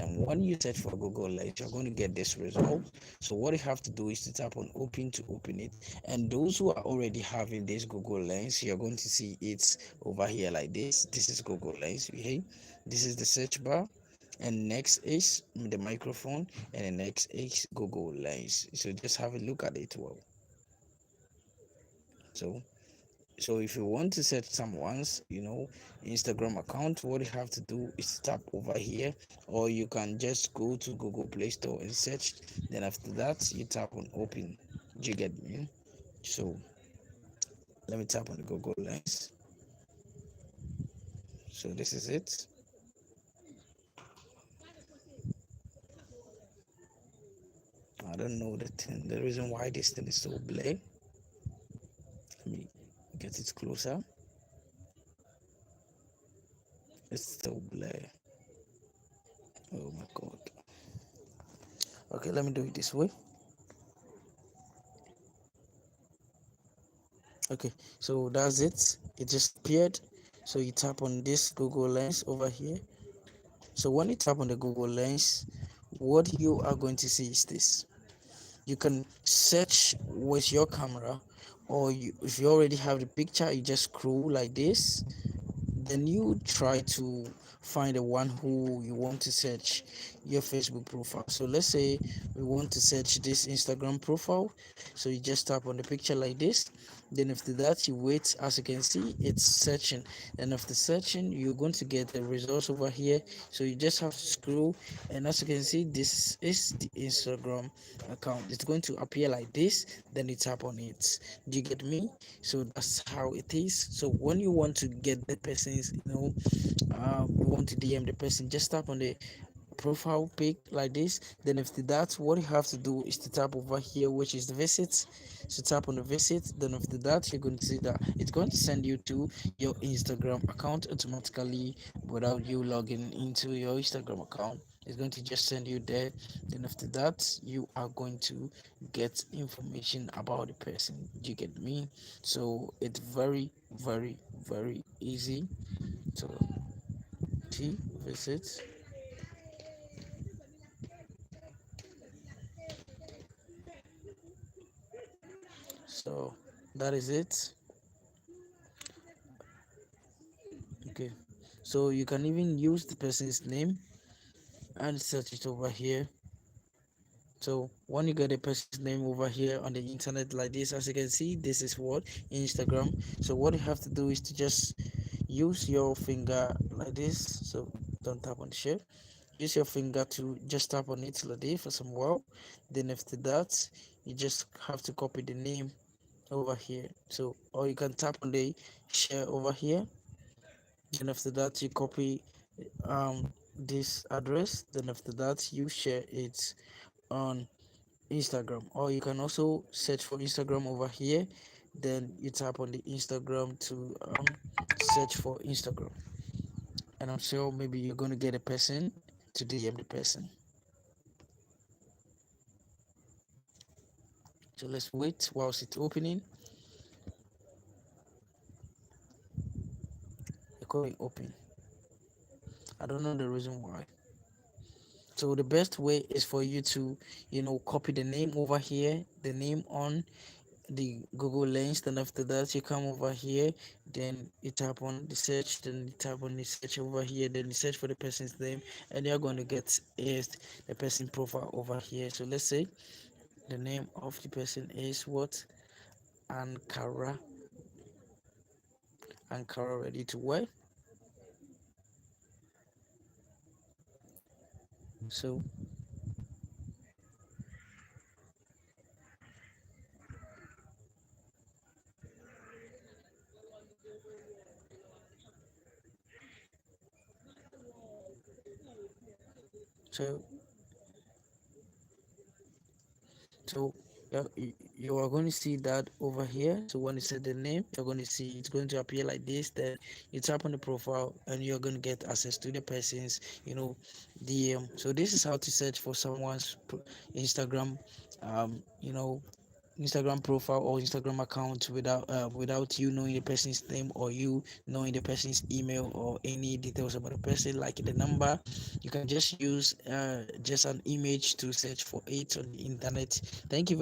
And when you search for Google Lens, you're going to get this result. So what you have to do is to tap on open to open it. And those who are already having this Google Lens, you're going to see it over here like this. This is Google Lens. Okay, this is the search bar, and next is the microphone, and the next is Google Lens. So just have a look at it well. So if you want to set someone's Instagram account, what you have to do is tap over here, or you can just go to Google Play Store and search. Then after that, you tap on open. Do you get me? So let me tap on the Google Lens. So this is it. I don't know the reason why this thing is so blurry. Let me get it closer. It's so blurry. Oh my god. Okay, let me do it this way. Okay, so that's it. It just appeared. So you tap on this Google Lens over here. So when you tap on the Google Lens, what you are going to see is this. You can search with your camera, or if you already have the picture, you just scroll like this. Then you try to find the one who you want to search your Facebook profile. So let's say we want to search this Instagram profile. So you just tap on the picture like this. Then after that, you wait. As you can see, it's searching. And after searching, you're going to get the results over here. So you just have to scroll. And as you can see, this is the Instagram account. It's going to appear like this. Then you tap on it. Do you get me? So that's how it is. So when you want to get the person's, you want to DM the person, just tap on the profile pic like this. Then after that, what you have to do is to tap over here, which is the visit. So tap on the visit. Then after that, you're going to see that it's going to send you to your Instagram account automatically without you logging into your Instagram account. It's going to just send you there. Then after that, you are going to get information about the person. Do you get me? So it's very, very, very easy. So T visit. So that is it. Okay, so you can even use the person's name and search it over here. So when you get a person's name over here on the internet like this, as you can see, this is what Instagram. So what you have to do is to just use your finger like this. So don't tap on the share. Use your finger to just tap on it like this for some while. Then after that, you just have to copy the name over here. So or you can tap on the share over here. Then after that, you copy this address. Then after that, you share it on Instagram, or you can also search for Instagram over here. Then you tap on the Instagram to search for Instagram, and I'm sure maybe you're going to get a person to DM the person. So let's wait whilst it's opening. It's going open. I don't know the reason why. So the best way is for you to copy the name over here, the name on the Google Lens. Then after that, you come over here, then you tap on the search, then you tap on the search over here, then you search for the person's name, and you're going to get is the person profile over here. So let's say the name of the person is what? Ankara. Ankara ready to wear. So so So you are going to see that over here. So when you set the name, you're going to see it's going to appear like this. Then you tap on the profile, and you're going to get access to the person's, DM. So this is how to search for someone's Instagram, um, you know, Instagram profile or Instagram account without you knowing the person's name or you knowing the person's email or any details about the person, like the number. You can just use just an image to search for it on the internet. Thank you very